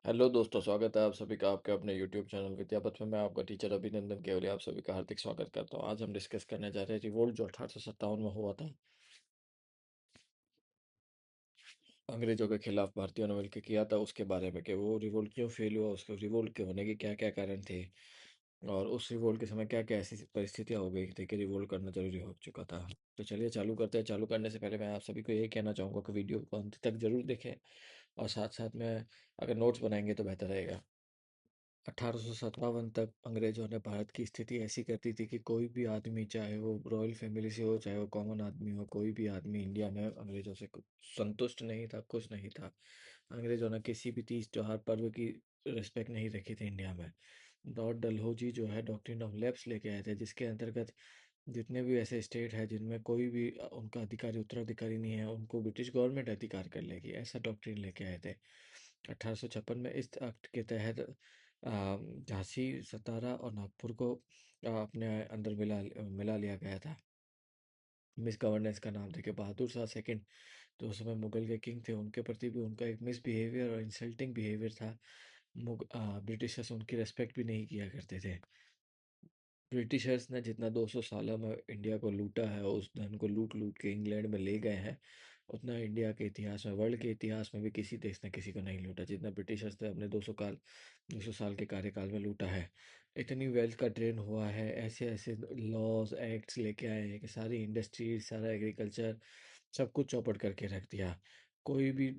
Hello दोस्तों, स्वागत है आप सभी का आपके अपने यूट्यूब चैनल विद्यापथ में। मैं आपका टीचर अभिनंदन केवल आप सभी का हार्दिक स्वागत करता हूँ। आज हम डिस्कस करने जा रहे हैं रिवोल्ट जो 1857 में हुआ था अंग्रेजों के खिलाफ भारतीयों ने मिलकर किया था, उसके बारे में कि वो रिवोल्ट क्यों फेल हुआ, उसके रिवोल्ट के होने के क्या क्या कारण थे और उस रिवोल्ट के समय क्या क्या ऐसी परिस्थितियां हो गई थी कि रिवोल्ट करना जरूरी हो चुका था। तो चलिए चालू करते हैं। चालू करने से पहले मैं आप सभी को यही कहना चाहूँगा कि वीडियो को अंत तक जरूर देखें और साथ साथ में अगर नोट्स बनाएंगे तो बेहतर रहेगा। 1857 तक अंग्रेजों ने भारत की स्थिति ऐसी कर दी थी कि कोई भी आदमी, चाहे वो रॉयल फैमिली से हो चाहे वो कॉमन आदमी हो, कोई भी आदमी इंडिया में अंग्रेजों से संतुष्ट नहीं था, खुश नहीं था। अंग्रेजों ने किसी भी तीज त्योहार पर्व की रिस्पेक्ट नहीं रखी थी इंडिया में। लॉर्ड डलहौजी जो है डॉक्ट्रिन ऑफ लैप्स लेके आए थे, जिसके अंतर्गत जितने भी ऐसे स्टेट है जिनमें कोई भी उनका अधिकारी उत्तराधिकारी नहीं है, उनको ब्रिटिश गवर्नमेंट अधिकार कर लेगी, ऐसा डॉक्ट्रिन लेके आए थे। 1856 में इस एक्ट के तहत झांसी, सतारा और नागपुर को अपने अंदर मिला लिया गया था। मिस गवर्नेंस का नाम देके बहादुर शाह सेकंड, जो उस समय मुगल के किंग थे, उनके प्रति भी उनका एक मिस बिहेवियर और इंसल्टिंग बिहेवियर था। ब्रिटिशर्स उनकी रेस्पेक्ट भी नहीं किया करते थे। ब्रिटिशर्स ने जितना 200 सालों में इंडिया को लूटा है, उस धन को लूट लूट के इंग्लैंड में ले गए हैं, उतना इंडिया के इतिहास में, वर्ल्ड के इतिहास में भी किसी देश ने किसी को नहीं लूटा जितना ब्रिटिशर्स ने अपने 200 साल के कार्यकाल में लूटा है। इतनी वेल्थ का ड्रेन हुआ है, ऐसे ऐसे लॉज एक्ट्स लेके आए हैं कि सारी इंडस्ट्रीज, सारा एग्रीकल्चर, सब कुछ चौपट करके रख दिया। कोई भी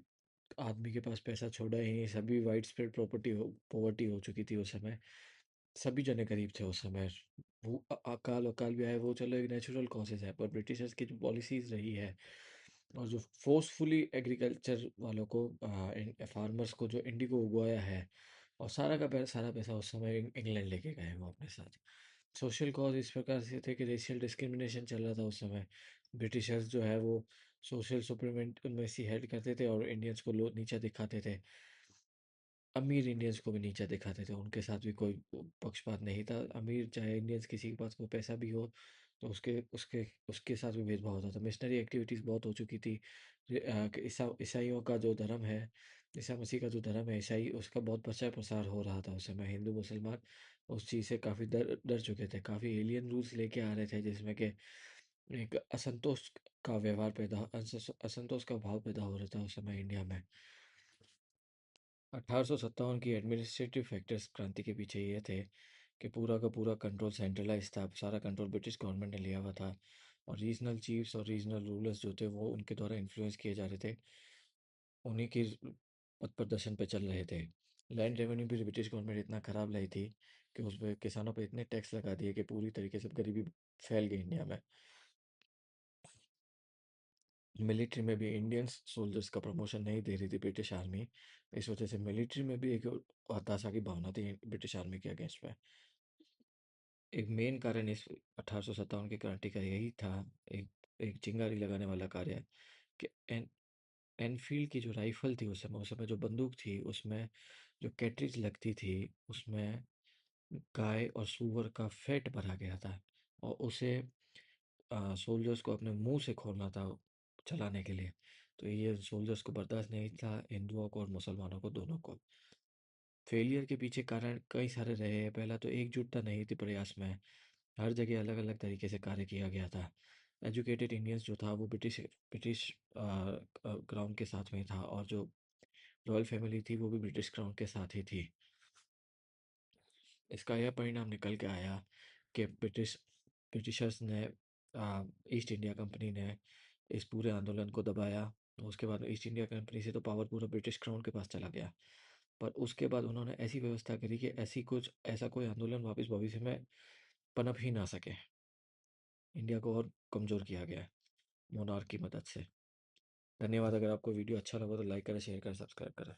आदमी के पास पैसा छोड़ा ही नहीं, सभी वाइड स्प्रेड पॉवर्टी हो चुकी थी उस समय। सभी जने गरीब थे उस समय। वो अकाल अकाल भी आए, वो चलो एक नेचुरल कॉजेज है, पर ब्रिटिशर्स की जो पॉलिसीज रही है और जो फोर्सफुली एग्रीकल्चर वालों को, फार्मर्स को जो इंडिगो उगवाया है, और सारा पैसा उस समय इंग्लैंड लेके गए वो अपने साथ। सोशल कॉज इस प्रकार से थे कि रेशियल डिस्क्रिमिनेशन चल रहा था उस समय। ब्रिटिशर्स जो है वो सोशल सुप्रीमेसी हेड करते थे और इंडियंस को लो नीचा दिखाते थे। अमीर इंडियंस को भी नीचा दिखाते थे, उनके साथ भी कोई पक्षपात नहीं था। अमीर चाहे इंडियंस किसी के पास कोई पैसा भी हो तो उसके उसके उसके साथ भी भेदभाव होता था। मिशनरी एक्टिविटीज़ बहुत हो चुकी थी। कि ईसाइयों का जो धर्म है, ईसा मसीह का जो धर्म है ईसाई, उसका बहुत प्रचार प्रसार हो रहा था उस समय। हिंदू मुसलमान उस चीज़ से काफ़ी डर डर चुके थे, काफ़ी एलियन रूल्स लेके आ रहे थे, जिसमें कि एक असंतोष का व्यवहार असंतोष का भाव पैदा हो रहा था उस समय इंडिया में। 1857 की एडमिनिस्ट्रेटिव फैक्टर्स क्रांति के पीछे ये थे कि पूरा का पूरा कंट्रोल सेंट्रलाइज था, सारा कंट्रोल ब्रिटिश गवर्नमेंट ने लिया हुआ था और रीजनल चीफ्स और रीजनल रूलर्स जो थे वो उनके द्वारा इन्फ्लुएंस किए जा रहे थे, उन्हीं की पथ प्रदर्शन पे चल रहे थे। लैंड रेवेन्यू भी ब्रिटिश गवर्नमेंट इतना खराब लाई थी कि उस पर किसानों पर इतने टैक्स लगा दिए कि पूरी तरीके से गरीबी फैल गई इंडिया में। मिलिट्री में भी इंडियंस सोल्जर्स का प्रमोशन नहीं दे रही थी ब्रिटिश आर्मी। इस वजह से मिलिट्री में भी एक हताशा की भावना थी ब्रिटिश आर्मी के अगेंस्ट में। एक मेन कारण इस 1857 की क्रांति का यही था, एक एक चिंगारी लगाने वाला कार्य, कि एनफील्ड की जो राइफल थी उस समय जो बंदूक थी उसमें जो कैट्रिज लगती थी, उसमें गाय और सूअर का फैट भरा गया था और उसे सोल्जर्स को अपने मुंह से खोलना था चलाने के लिए। तो ये सोल्जर्स को बर्दाश्त नहीं था, हिंदुओं को और मुसलमानों को, दोनों को। फेलियर के पीछे कारण कई सारे रहे हैं। पहला तो एकजुटता नहीं थी प्रयास में, हर जगह अलग अलग तरीके से कार्य किया गया था। एजुकेटेड इंडियंस जो था वो ब्रिटिश ब्रिटिश क्राउन के साथ में था, और जो रॉयल फैमिली थी वो भी ब्रिटिश क्राउन के साथ ही थी। इसका यह परिणाम निकल के आया कि ब्रिटिशर्स ने, ईस्ट इंडिया कंपनी ने इस पूरे आंदोलन को दबाया। उसके बाद ईस्ट इंडिया कंपनी से तो पावर पूरा ब्रिटिश क्राउन के पास चला गया, पर उसके बाद उन्होंने ऐसी व्यवस्था करी कि ऐसा कोई आंदोलन वापस भविष्य में पनप ही ना सके। इंडिया को और कमज़ोर किया गया मोनार्क की मदद से। धन्यवाद। अगर आपको वीडियो अच्छा लगा तो लाइक करें, शेयर करें, सब्सक्राइब करें।